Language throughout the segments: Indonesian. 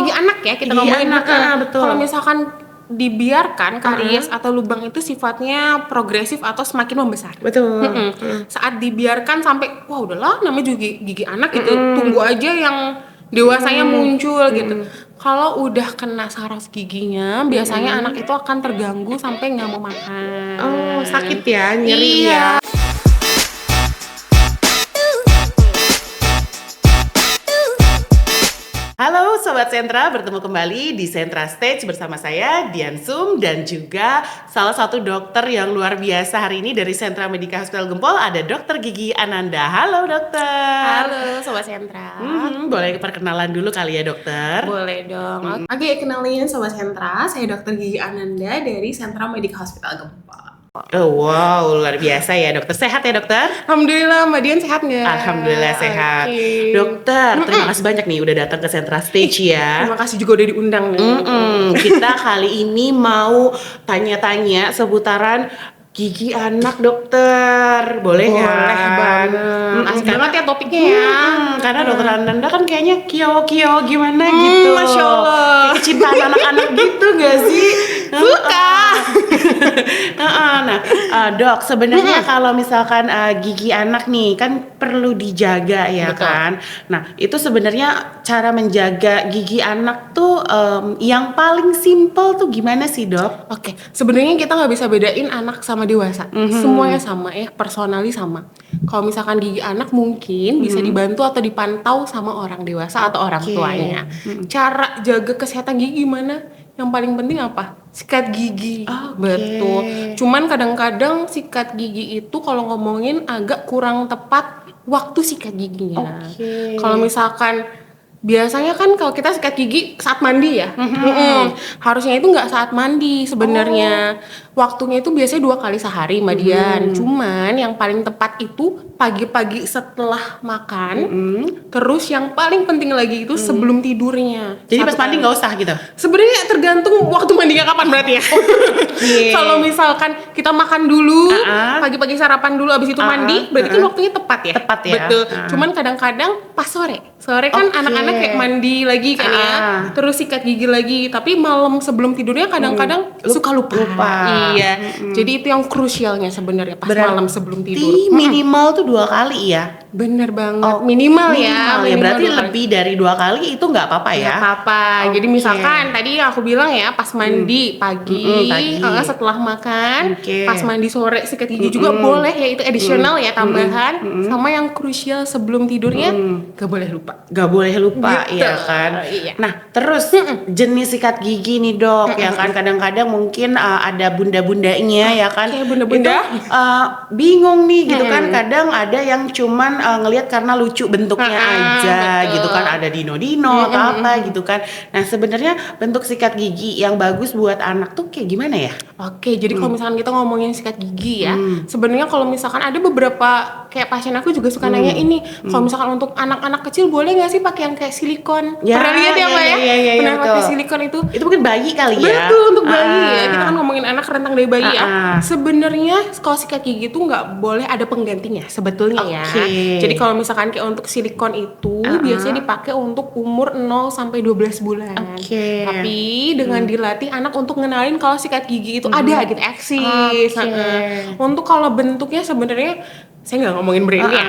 gigi anak ya kita Gigi ngomongin. anak, betul. Kalau misalkan dibiarkan karies atau lubang itu sifatnya progresif atau semakin membesar. Betul. Saat dibiarkan sampai wah udahlah namanya juga gigi anak gitu, tunggu aja yang dewasanya muncul gitu. Kalau udah kena saraf giginya, biasanya anak itu akan terganggu sampai nggak mau makan. Oh, sakit ya, nyeri Iya. ya. Halo Sobat Sentra, bertemu kembali di Sentra Stage bersama saya Dian Sum dan juga salah satu dokter yang luar biasa hari ini dari Sentra Medika Hospital Gempol, ada Dokter Gigi Ananda. Halo dokter. Halo Sobat Sentra. Boleh perkenalan dulu kali ya dokter? Boleh dong. Oke, kenalin Sobat Sentra, saya Dokter Gigi Ananda dari Sentra Medika Hospital Gempol. Oh wow, luar biasa ya dokter. Sehat ya dokter? Alhamdulillah, Mbak Dian sehat nggak? Alhamdulillah sehat. Oke. Dokter, terima kasih banyak nih udah datang ke Sentra Stage ya. Terima kasih juga udah diundang nih. Kita kali ini mau tanya-tanya seputaran gigi anak dokter. Boleh kan? Boleh banget. Asik banget ya topiknya ya. Karena dokter Ananda kan kayaknya kio-kio gimana gitu. Masya Allah. Kayak kecintaan anak-anak gitu gak sih? Suka. Nah, dok, sebenarnya kalau misalkan gigi anak nih kan perlu dijaga ya. Betul. Kan. Nah, itu sebenarnya cara menjaga gigi anak tuh yang paling simple tuh gimana sih dok? Oke, sebenarnya kita nggak bisa bedain anak sama dewasa. Semuanya sama ya, personally sama. Kalau misalkan gigi anak mungkin bisa dibantu atau dipantau sama orang dewasa atau orang tuanya. Cara jaga kesehatan gigi gimana? Yang paling penting apa? Sikat gigi. Betul. Cuman kadang-kadang sikat gigi itu kalau ngomongin agak kurang tepat waktu sikat giginya. Kalau misalkan biasanya kan kalau kita sikat gigi saat mandi ya, harusnya itu nggak saat mandi sebenarnya. Waktunya itu biasanya 2 kali sehari Mbak Dian. Cuman yang paling tepat itu pagi-pagi setelah makan. Terus yang paling penting lagi itu sebelum tidurnya. Jadi Satu pas mandi kali. nggak usah gitu? Sebenarnya tergantung waktu mandinya kapan berarti ya. Kalau misalkan kita makan dulu, pagi-pagi sarapan dulu, abis itu mandi, berarti kan waktunya tepat ya. Tepat ya. Betul. Cuman kadang-kadang pas sore. Sore kan anak-anak kayak mandi lagi kan ya, terus sikat gigi lagi. Tapi malam sebelum tidurnya kadang-kadang suka lupa. Iya. Jadi itu yang krusialnya sebenarnya pas malam sebelum tidur. Minimal tuh 2 kali ya? Bener banget. Minimal ya. Ya berarti 2 kali. lebih dari 2 kali itu nggak apa-apa ya? Nggak apa-apa. Jadi misalkan tadi aku bilang ya pas mandi pagi, setelah makan, pas mandi sore sikat gigi juga boleh ya, itu additional ya, tambahan. Sama yang krusial sebelum tidurnya nggak boleh lupa. Gak boleh lupa Gitu. ya kan. Iya. Nah terus jenis sikat gigi nih dok, ya kan kadang-kadang mungkin ada bunda-bundanya ya kan. Kayak bunda-bunda. Itu, bingung nih gitu kan. Kadang ada yang cuman ngelihat karena lucu bentuknya aja betul. gitu kan. Ada dino-dino atau apa gitu kan. Nah sebenarnya bentuk sikat gigi yang bagus buat anak tuh kayak gimana ya? Oke, jadi kalau misalkan kita ngomongin sikat gigi ya, sebenarnya kalau misalkan ada beberapa kayak pasien aku juga suka nanya ini, kalau misalkan untuk anak-anak kecil boleh nggak sih pakai yang kayak silikon? Ya, Pernah lihat ya Mbak ya? Pernah betul. pakai silikon itu? Itu mungkin bayi kali ya? Betul, untuk bayi ya. Kita kan ngomongin anak rentang dari bayi ya. Ah. Sebenarnya kalau sikat gigi itu nggak boleh ada penggantinya sebetulnya ya. Jadi kalau misalkan kayak untuk silikon itu biasanya dipakai untuk umur 0 sampai 12 bulan. Tapi dengan dilatih anak untuk ngenalin kalau sikat gigi itu ada gitu, eksis. Untuk kalau bentuknya sebenarnya saya nggak ngomongin brand ya.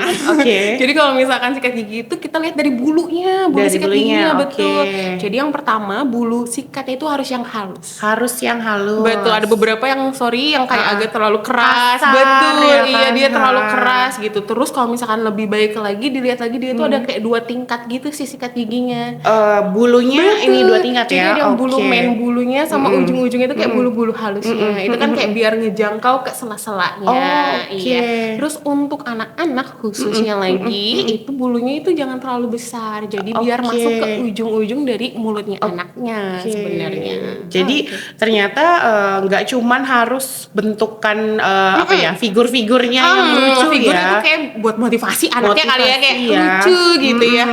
Jadi kalau misalkan sikat gigi itu kita lihat dari bulunya, bulu Dari sikat bulunya, giginya betul. Jadi yang pertama bulu sikatnya itu harus yang halus. Harus yang halus. Betul, ada beberapa yang yang kayak agak terlalu keras. Kasar, Betul, ya iya kan? dia terlalu keras gitu. Terus kalau misalkan lebih baik lagi dilihat lagi dia itu ada kayak 2 tingkat gitu sih sikat giginya. Bulunya ini 2 tingkat Jadi ya. ada bulu main bulunya sama ujung-ujungnya itu kayak bulu-bulu halusnya. Itu kan kayak biar ngejangkau ke sela-selanya. Iya. Terus untuk anak-anak khususnya lagi itu bulunya itu jangan terlalu besar. Jadi biar masuk ke ujung-ujung dari mulutnya anaknya sebenarnya. Jadi ternyata nggak cuman harus bentukan apa ya figur-figurnya yang lucu figur ya. itu kayak buat motivasi anaknya kali ya, kayak Motivasi ya. lucu gitu ya.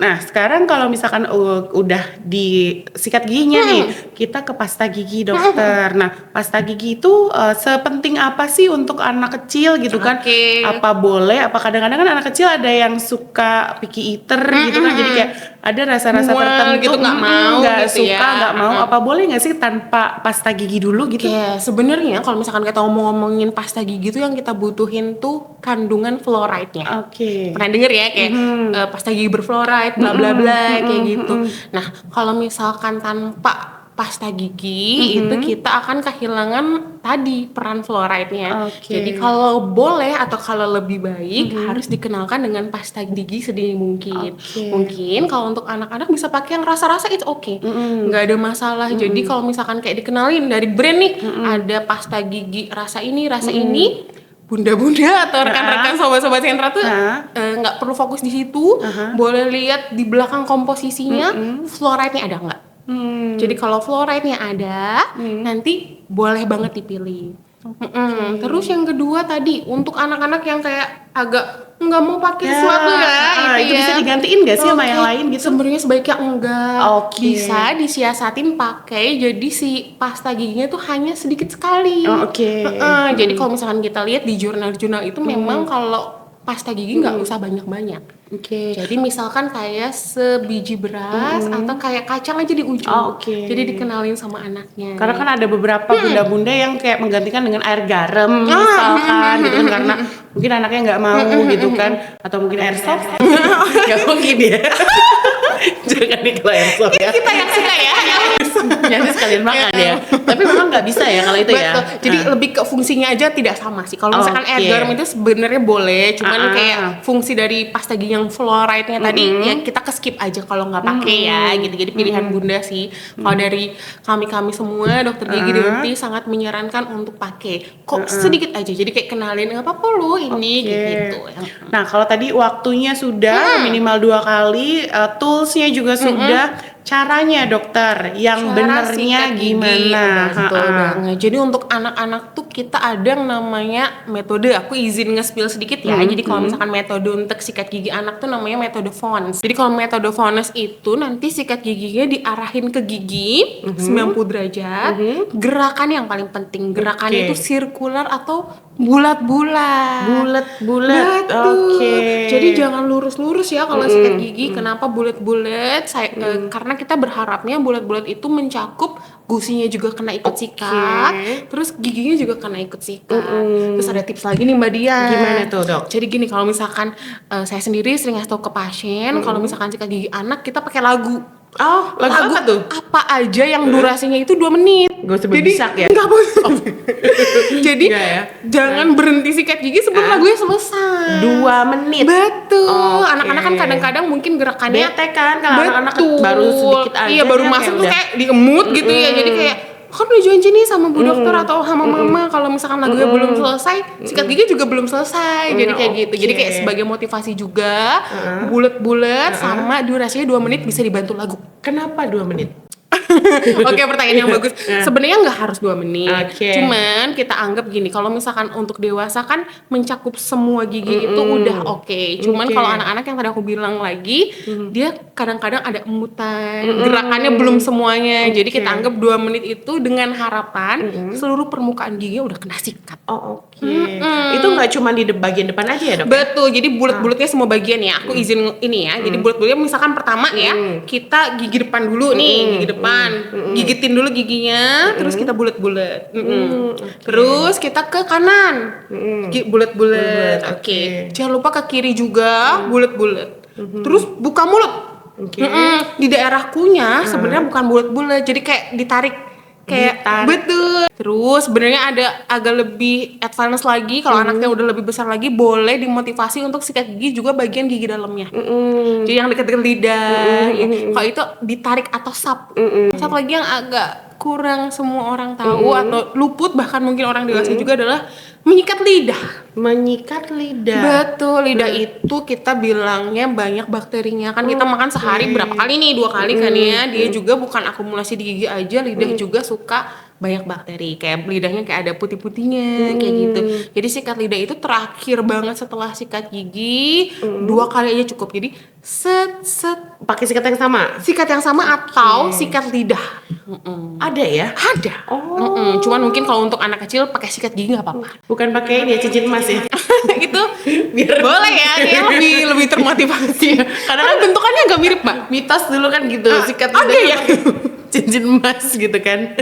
Nah sekarang kalau misalkan udah disikat giginya nih, kita ke pasta gigi dokter. Nah pasta gigi itu sepenting apa sih untuk anak kecil gitu kan? Oke. Apa boleh? Apa kadang-kadang kan anak kecil ada yang suka picky eater gitu kan, jadi kayak ada rasa-rasa Mual tertentu gitu, nggak mau nggak gitu suka, ya. nggak mau. Apa boleh nggak sih tanpa pasta gigi dulu gitu? Oke, sebenarnya kalau misalkan kita ngomongin pasta gigi tuh yang kita butuhin tuh kandungan fluoride-nya. Oke. Pernah denger ya kayak pasta gigi berfluoride, bla bla bla kayak gitu. Nah, kalau misalkan tanpa pasta gigi itu kita akan kehilangan tadi peran fluoride-nya. Oke. Jadi kalau boleh atau kalau lebih baik harus dikenalkan dengan pasta gigi sedini mungkin. Oke. Mungkin kalau untuk anak-anak bisa pakai yang rasa-rasa it's okay. Nggak ada masalah. Jadi kalau misalkan kayak dikenalin dari brand nih ada pasta gigi rasa ini, bunda-bunda atau rekan-rekan sobat-sobat sentra tuh nggak perlu fokus di situ, boleh lihat di belakang komposisinya fluoride-nya ada nggak. Jadi kalau fluoride-nya ada, nanti boleh banget dipilih. Terus yang kedua tadi untuk anak-anak yang kayak agak nggak mau pakai sesuatu itu bisa digantiin nggak sih sama yang lain gitu? Sebenarnya sebaiknya enggak. Oke. Bisa disiasatin pakai jadi si pasta giginya tuh hanya sedikit sekali. Oke. Jadi kalau misalkan kita lihat di jurnal-jurnal itu memang kalau pasta gigi nggak usah banyak-banyak. Oke. Jadi misalkan kayak sebiji beras atau kayak kacang aja di ujung. Oke. Jadi dikenalin sama anaknya. Karena kan ada beberapa bunda-bunda yang kayak menggantikan dengan air garam misalkan gitu kan, karena mungkin anaknya nggak mau gitu kan, atau mungkin air sop. Nggak mungkin ya. Jangan kalau air sop ya. Kita yang suka ya. Jadi sekalian makan ya. Tapi memang nggak bisa ya kalau itu ya. Betul. Jadi lebih ke fungsinya aja tidak sama sih. Kalau misalkan air garam itu sebenarnya boleh, cuman kayak fungsi dari pasta gigi yang fluoride-nya tadi ya kita ke skip aja kalau nggak pakai ya gitu. Jadi pilihan bunda sih. Kalau dari kami semua dokter gigi di UNTI sangat menyarankan untuk pakai. Kok sedikit aja. Jadi kayak kenalin nggak apa-apa loh ini gitu. Nah kalau tadi waktunya sudah minimal 2 kali, toolsnya juga sudah. Caranya dokter yang benernya gimana? Betul banget. Jadi untuk anak-anak tuh kita ada yang namanya metode, aku izin nge-spill sedikit ya. Jadi kalau misalkan metode untuk sikat gigi anak tuh namanya metode Fons. Jadi kalau metode Fons itu nanti sikat giginya diarahin ke gigi 90 derajat. Gerakan yang paling penting, gerakan itu sirkular atau bulat-bulat. Bulat-bulat. Oke. Jadi jangan lurus-lurus ya kalau sikat gigi. Kenapa bulat-bulat? Karena kita berharapnya bulat-bulat itu mencakup gusinya juga kena ikut sikat, terus giginya juga kena ikut sikat. Terus ada tips lagi nih Mbak Dian. Gimana tuh dok? Jadi gini, kalau misalkan saya sendiri sering ngasih tau ke pasien, kalau misalkan sikat gigi anak kita pakai lagu. Lagu apa tuh? Apa aja yang durasinya itu 2 menit. Gak usah berbisak ya? Enggak boleh. Jadi ya? jangan berhenti sikat gigi sebelum lagunya selesai. 2 menit. Betul. Anak-anak kan kadang-kadang mungkin gerakannya bete kan kalau anak-anak baru sedikit aja. Iya, baru masuk tuh kayak diemut gitu ya. Jadi kayak kan udah janji nih sama bu dokter atau sama mama kalau misalkan lagunya belum selesai, sikat gigi juga belum selesai. Jadi kayak gitu. Jadi kayak sebagai motivasi juga, bulet-bulet sama durasinya 2 menit bisa dibantu lagu. Kenapa 2 menit? Oke, pertanyaan yang bagus. Sebenarnya nggak harus 2 menit. Oke. Cuman kita anggap gini, kalau misalkan untuk dewasa kan mencakup semua gigi itu udah oke. Cuman kalau anak-anak yang tadi aku bilang lagi, dia kadang-kadang ada emutan, gerakannya belum semuanya. Jadi kita anggap 2 menit itu dengan harapan seluruh permukaan giginya udah kena sikat. Itu nggak cuma di bagian depan aja ya dok? Betul, jadi bulat-bulatnya semua bagian ya. Aku izin ini ya. Jadi bulat-bulatnya misalkan pertama ya, kita gigi depan dulu nih, gigi depan. Gigitin dulu giginya, terus kita bulat-bulat. Terus kita ke kanan. Bulat-bulat. Oke. Jangan lupa ke kiri juga bulat-bulat. Terus buka mulut. Di daerah kunyah sebenarnya bukan bulat-bulat, jadi kayak ditarik. Betul. Terus sebenarnya ada agak lebih advance lagi kalau anaknya udah lebih besar lagi, boleh dimotivasi untuk sikat gigi juga bagian gigi dalamnya. Jadi yang dekat-dekat lidah ya. Kalau itu ditarik atau sap. Satu lagi yang agak kurang semua orang tahu atau luput bahkan mungkin orang dewasa juga adalah menyikat lidah. Menyikat lidah. Betul, lidah itu kita bilangnya banyak bakterinya. Kan kita makan sehari berapa kali nih? 2 kali kan ya. Dia juga bukan akumulasi di gigi aja, lidah juga suka banyak bakteri. Kayak lidahnya kayak ada putih-putihnya kayak gitu. Jadi sikat lidah itu terakhir banget setelah sikat gigi, 2 kali aja cukup. Jadi set Pakai sikat yang sama? sikat yang sama atau sikat lidah. Ada ya? Ada. Cuman mungkin kalau untuk anak kecil pakai sikat gigi nggak apa-apa. Bukan pakai ini ya, cincin emas ya? Gitu Biar boleh ya, kayak lebih termotivasi. Karena kan bentukannya agak mirip, Mbak. mitos dulu kan gitu, sikat ada lidah ya? cincin emas gitu kan.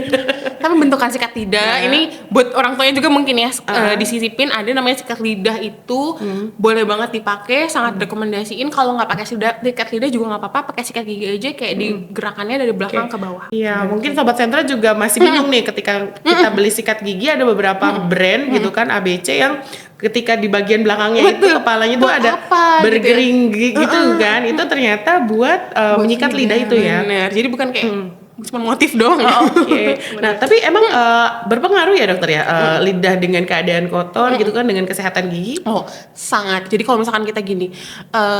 Tapi bentukan sikat lidah ini buat orang tuanya juga mungkin ya, disisipin ada namanya sikat lidah itu boleh banget dipakai, sangat rekomendasiin. Kalau nggak pakai sikat lidah juga nggak apa-apa, pakai sikat gigi aja kayak digerakannya dari belakang ke bawah. Iya, mungkin Sobat Sentra juga masih bingung nih ketika kita beli sikat gigi, ada beberapa brand gitu kan ABC yang ketika di bagian belakangnya itu kepalanya tuh Buat ada apa, bergering gitu kan, itu ternyata buat menyikat lidah itu ya. Bener. Jadi bukan kayak cuma motif doang. Oke. Nah, tapi emang berpengaruh ya dokter ya, lidah dengan keadaan kotor gitu kan dengan kesehatan gigi? Oh, sangat. Jadi kalau misalkan kita gini,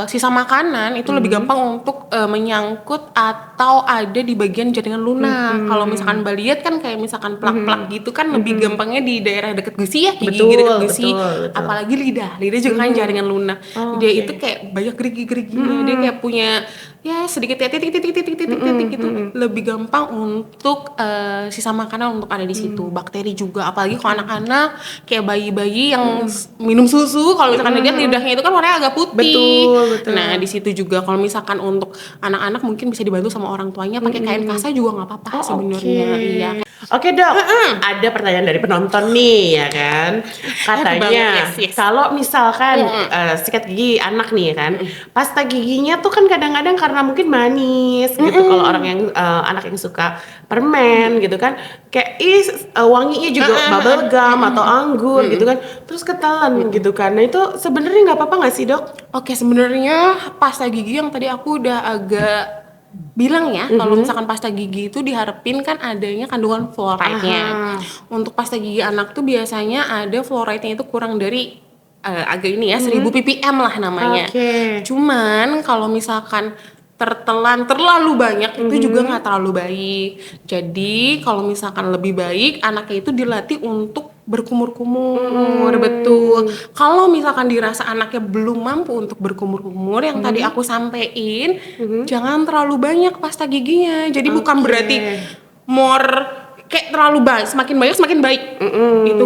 sisa makanan itu lebih gampang untuk menyangkut atau ada di bagian jaringan lunak. Kalau misalkan Mbak lihat kan kayak misalkan plak-plak gitu kan lebih gampangnya di daerah dekat gusi ya, gigi dekat gusi. Betul. Apalagi lidah juga kan jaringan lunak. Dia itu kayak banyak gerigi-geriginya. Dia kayak punya ya sedikit ya titik-titik gitu. Lebih gampang untuk sisa makanan untuk ada di situ. Bakteri juga, apalagi kalau anak-anak kayak bayi-bayi yang minum susu, kalau misalkan lihat lidahnya itu kan warnanya agak putih. Betul. Nah, di situ juga kalau misalkan untuk anak-anak mungkin bisa dibantu sama orang tuanya pakai kain kasa juga nggak apa-apa sebenarnya. Iya. Oke dok, ada pertanyaan dari penonton nih ya kan, katanya Yes. kalau misalkan sikat gigi anak nih ya kan, pasta giginya tuh kan kadang-kadang karena mungkin manis gitu, kalau orang yang anak yang suka permen gitu kan, kayak wanginya juga bubble gum atau anggur gitu kan, terus ketelan gitu kan, nah itu sebenarnya nggak apa-apa nggak sih dok? Oke, sebenarnya pasta gigi yang tadi aku udah agak bilang ya, kalau misalkan pasta gigi itu diharapin kan adanya kandungan fluoride-nya. Untuk pasta gigi anak tuh biasanya ada fluoride-nya itu kurang dari agak ini ya 1000 ppm lah namanya. Oke. Cuman kalau misalkan tertelan terlalu banyak itu juga nggak terlalu baik. Jadi kalau misalkan lebih baik anaknya itu dilatih untuk berkumur-kumur, betul. Kalau misalkan dirasa anaknya belum mampu untuk berkumur-kumur, yang tadi aku sampein, jangan terlalu banyak pasta giginya. Jadi bukan berarti kayak terlalu banyak, semakin banyak semakin baik. Itu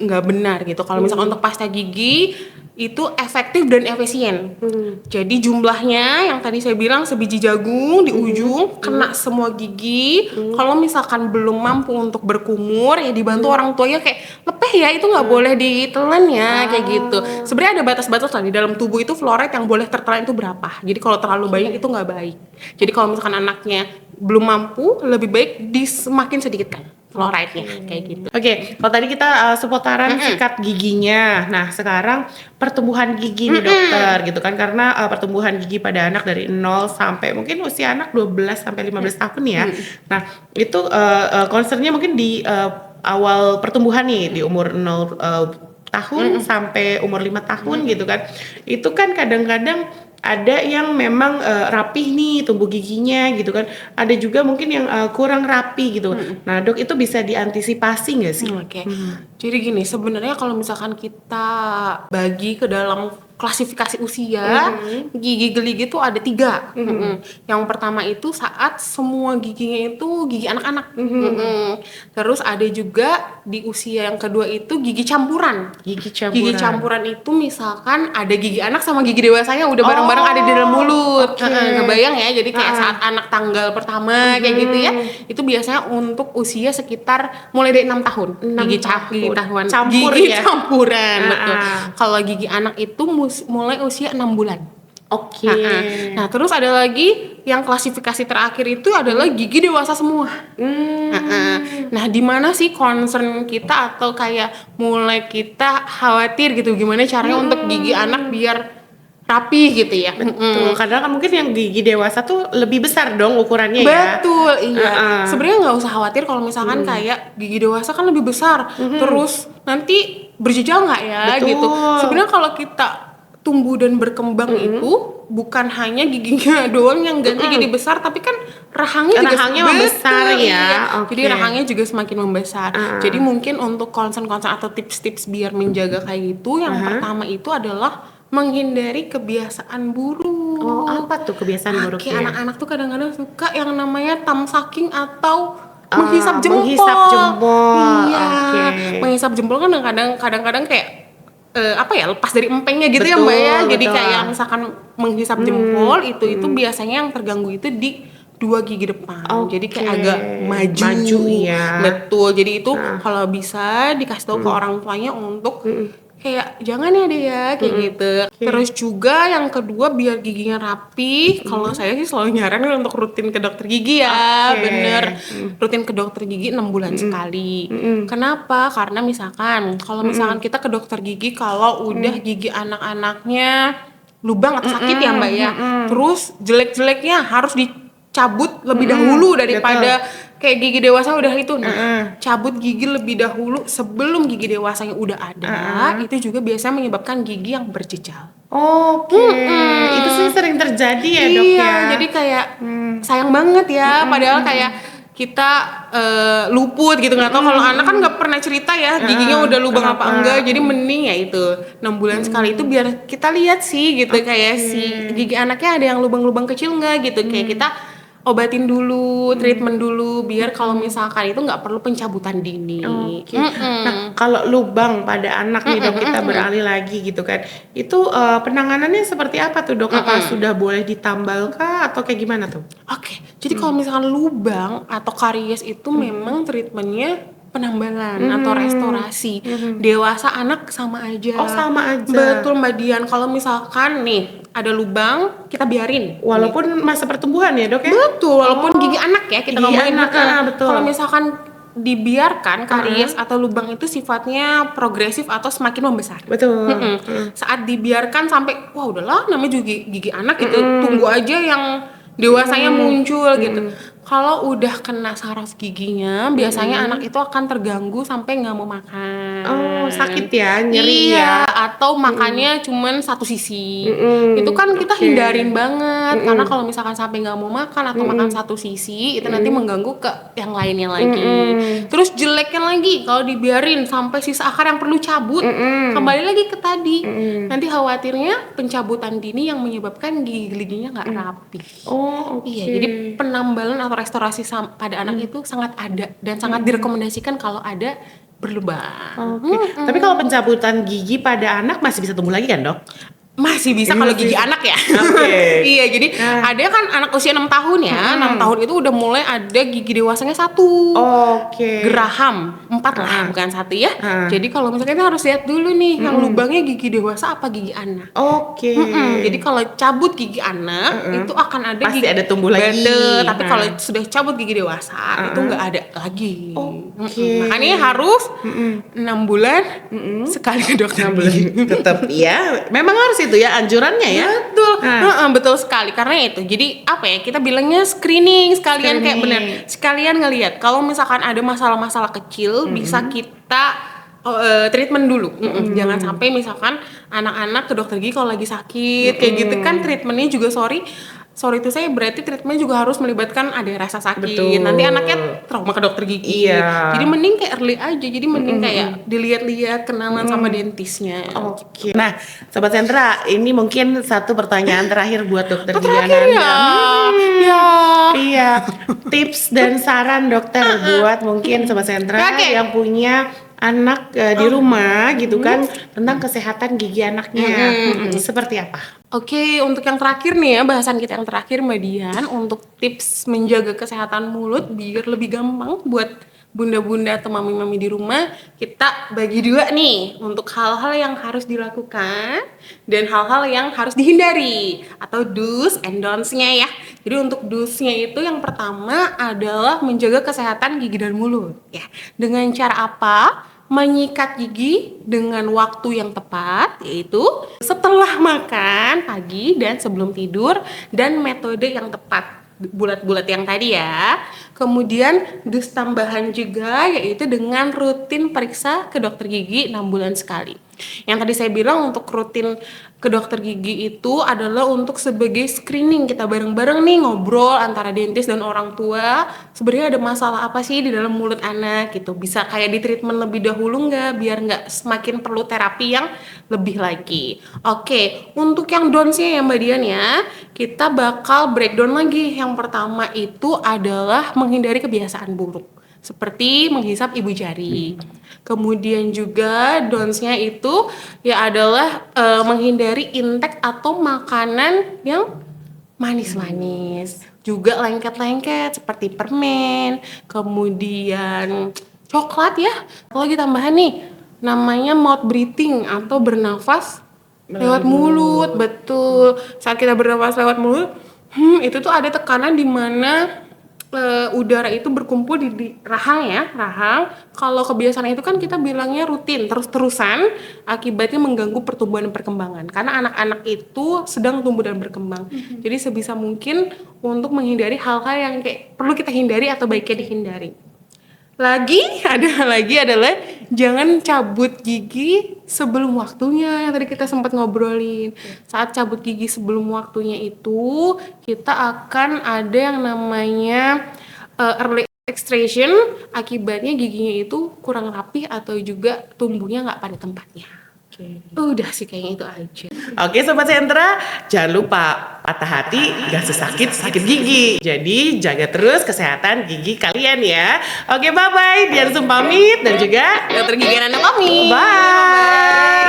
nggak benar gitu. Kalau misalkan untuk pasta gigi itu efektif dan efisien. Jadi jumlahnya yang tadi saya bilang sebiji jagung di ujung kena semua gigi. Kalau misalkan belum mampu untuk berkumur ya dibantu orang tuanya kayak lepeh ya, itu nggak boleh ditelan ya kayak gitu. Sebenarnya ada batas-batas lah di dalam tubuh itu fluoride yang boleh tertelan itu berapa. Jadi kalau terlalu banyak itu nggak baik. Jadi kalau misalkan anaknya belum mampu, lebih baik semakin sedikitkan fluoride-nya kayak gitu. Oke, kalau tadi kita seputaran sikat giginya. Nah, sekarang pertumbuhan gigi nih dokter gitu kan, karena pertumbuhan gigi pada anak dari 0 sampai mungkin usia anak 12 sampai 15 tahun ya. Nah, itu concernnya mungkin di awal pertumbuhan nih di umur 0 tahun sampai umur 5 tahun gitu kan. Itu kan kadang-kadang ada yang memang rapih nih tumbuh giginya gitu kan, ada juga mungkin yang kurang rapi gitu. Nah dok, itu bisa diantisipasi nggak sih? Oke. Jadi gini, sebenarnya kalau misalkan kita bagi ke dalam klasifikasi usia, gigi geligi itu ada 3. Yang pertama itu saat semua giginya itu gigi anak-anak. Terus ada juga di usia yang kedua itu gigi campuran. Gigi campuran itu misalkan ada gigi anak sama gigi dewasanya udah bareng-bareng ada di dalam mulut. Kebayang ya, jadi kayak saat anak tanggal pertama kayak gitu ya. Itu biasanya untuk usia sekitar mulai dari 6 tahun. Gigi campuran, betul. Kalau gigi anak itu mulai usia 6 bulan. Oke. Nah, terus ada lagi yang klasifikasi terakhir itu adalah gigi dewasa semua. Nah, di mana sih concern kita atau kayak mulai kita khawatir gitu gimana caranya untuk gigi anak biar rapi gitu ya. Betul. Karena kan mungkin yang gigi dewasa tuh lebih besar dong ukurannya ya. Betul, iya. Sebenarnya nggak usah khawatir kalau misalkan kayak gigi dewasa kan lebih besar. Terus nanti berjejal nggak ya? Betul. Gitu. Sebenarnya kalau kita tumbuh dan berkembang itu bukan hanya giginya doang yang ganti jadi besar, tapi kan rahangnya membesar ya. Iya. Oke. Jadi rahangnya juga semakin membesar. Jadi mungkin untuk concern-concern atau tips-tips biar menjaga kayak gitu, yang pertama itu adalah menghindari kebiasaan buruk. Oh, apa tuh kebiasaan buruknya? Kayak anak-anak tuh kadang-kadang suka yang namanya thumb sucking atau menghisap jempol. Menghisap jempol. Iya. Okay. Menghisap jempol kan kadang-kadang kayak lepas dari empengnya gitu ya Mbak ya. Jadi kayak misalkan menghisap jempol itu biasanya yang terganggu itu di 2 gigi depan. Jadi kayak agak maju ya. Betul. Jadi itu kalau bisa dikasih tahu ke orang tuanya untuk kayak jangan ya deh ya kayak gitu. Terus juga yang kedua biar giginya rapi. Kalau saya sih selalu nyaranin untuk rutin ke dokter gigi ya. Bener. Rutin ke dokter gigi 6 bulan sekali. Kenapa? Karena misalkan kalau misalkan kita ke dokter gigi kalau udah gigi anak-anaknya lubang atau sakit ya Mbak ya. Terus jelek-jeleknya harus dicabut lebih dahulu daripada kayak gigi dewasa udah itu. Cabut gigi lebih dahulu sebelum gigi dewasanya udah ada. Itu juga biasanya menyebabkan gigi yang berjejal. Oke. Itu sih sering terjadi ya Dok ya. Iya, jadi kayak sayang banget ya. Padahal kayak kita luput gitu, nggak tahu kalau anak kan nggak pernah cerita ya giginya udah lubang apa enggak. Jadi mending ya itu 6 bulan sekali itu biar kita lihat sih gitu kayak si gigi anaknya ada yang lubang-lubang kecil nggak gitu. Kayak kita obatin dulu, treatment dulu biar kalau misalkan itu nggak perlu pencabutan dini. Nah, kalau lubang pada anak nih Dok, kita beralih lagi gitu kan. Itu penanganannya seperti apa tuh Dok? Apa sudah boleh ditambal kah atau kayak gimana tuh? Oke, jadi kalau misalkan lubang atau karies itu memang treatmentnya penambalan atau restorasi. Dewasa anak sama aja. Oh, sama aja. Betul Mbak Dian. Kalau misalkan nih ada lubang, kita biarin. Walaupun masa pertumbuhan ya Dok ya? Betul, walaupun gigi anak ya kita ngomongin. Betul. Kalau misalkan dibiarkan karies atau lubang itu sifatnya progresif atau semakin membesar. Betul. Saat dibiarkan sampai wah udahlah namanya juga gigi anak gitu, tunggu aja yang dewasanya muncul gitu. Kalau udah kena saraf giginya, biasanya anak itu akan terganggu sampai nggak mau makan. Oh, sakit ya, nyeri iya, ya. atau makannya cuman satu sisi. Itu kan kita hindarin banget, karena kalau misalkan sampai nggak mau makan atau makan satu sisi, itu nanti mengganggu ke yang lainnya lagi. Terus jeleknya lagi, kalau dibiarin sampai sisa akar yang perlu cabut, kembali lagi ke tadi. Nanti khawatirnya pencabutan dini yang menyebabkan gigi-giginya nggak rapi. Oh, Iya, jadi penambalan atau restorasi pada anak itu sangat ada dan sangat direkomendasikan kalau ada berlubang. Tapi kalau pencabutan gigi pada anak masih bisa tumbuh lagi kan Dok? Masih bisa kalau gigi anak ya. Iya, jadi ada kan anak usia 6 tahun ya. 6 tahun itu udah mulai ada gigi dewasanya 1. Geraham 4 lah, bukan 1 ya. Jadi kalau misalnya kita harus lihat dulu nih yang lubangnya gigi dewasa apa gigi anak. Jadi kalau cabut gigi anak itu akan ada pasti ada tumbuh lagi. Tapi kalau sudah cabut gigi dewasa itu nggak ada lagi. Makanya harus 6 bulan sekali ke dokter gigi. Tetap ya, memang harus itu ya anjurannya ya. Betul. Betul sekali karena itu. Jadi apa ya, kita bilangnya screening sekalian kayak benar. Sekalian ngelihat kalau misalkan ada masalah-masalah kecil bisa kita treatment dulu. Jangan sampai misalkan anak-anak ke dokter gigi kalau lagi sakit kayak gitu kan treatmentnya juga sorry itu saya berarti treatment juga harus melibatkan ada rasa sakit. Nanti anaknya trauma ke dokter gigi. Jadi mending kayak early aja. Jadi mending kayak dilihat-lihat kenalan sama dentisnya. Nah, Sobat Sentra, ini mungkin satu pertanyaan terakhir buat Dokter Gigi Ananda. Iya. Tips dan saran dokter buat mungkin Sobat Sentra yang punya anak di rumah gitu kan tentang kesehatan gigi anaknya. Seperti apa? Oke, untuk yang terakhir nih ya, bahasan kita yang terakhir Mbak Dian, untuk tips menjaga kesehatan mulut biar lebih gampang buat bunda-bunda atau mami-mami di rumah, kita bagi 2 nih untuk hal-hal yang harus dilakukan dan hal-hal yang harus dihindari atau do's and don'ts-nya ya. Jadi untuk do's-nya itu yang pertama adalah menjaga kesehatan gigi dan mulut ya. Dengan cara apa? Menyikat gigi dengan waktu yang tepat, yaitu setelah makan pagi dan sebelum tidur, dan metode yang tepat bulat-bulat yang tadi ya. Kemudian dus tambahan juga yaitu dengan rutin periksa ke dokter gigi 6 bulan sekali. Yang tadi saya bilang untuk rutin ke dokter gigi itu adalah untuk sebagai screening, kita bareng-bareng nih ngobrol antara dentist dan orang tua, sebenarnya ada masalah apa sih di dalam mulut anak gitu. Bisa kayak di treatment lebih dahulu nggak, biar nggak semakin perlu terapi yang lebih lagi. Oke, untuk yang downs-nya ya Mbak Dian ya, kita bakal breakdown lagi. Yang pertama itu adalah menghindari kebiasaan buruk, seperti menghisap ibu jari. Kemudian juga downs-nya itu ya adalah menghindari intake atau makanan yang manis-manis. Juga lengket-lengket seperti permen, kemudian coklat ya. Kalau lagi tambahan nih namanya mouth breathing atau bernafas lewat mulut. Betul. Saat kita bernafas lewat mulut, itu tuh ada tekanan di mana udara itu berkumpul di rahang ya, rahang. Kalau kebiasaan itu kan kita bilangnya rutin, terus-terusan, akibatnya mengganggu pertumbuhan dan perkembangan. Karena anak-anak itu sedang tumbuh dan berkembang. Jadi sebisa mungkin untuk menghindari hal-hal yang kayak perlu kita hindari atau baiknya dihindari. Lagi adalah jangan cabut gigi sebelum waktunya yang tadi kita sempat ngobrolin. Saat cabut gigi sebelum waktunya itu kita akan ada yang namanya early extraction, akibatnya giginya itu kurang rapih atau juga tumbuhnya nggak pada tempatnya. Udah sih kayaknya itu aja. Oke Sobat Sentra, jangan lupa patah hati gak sakit gigi. Jadi jaga terus kesehatan gigi kalian ya. Oke, bye-bye. Dian Sum pamit dan juga Dokter Gigi Ananda pamit. bye.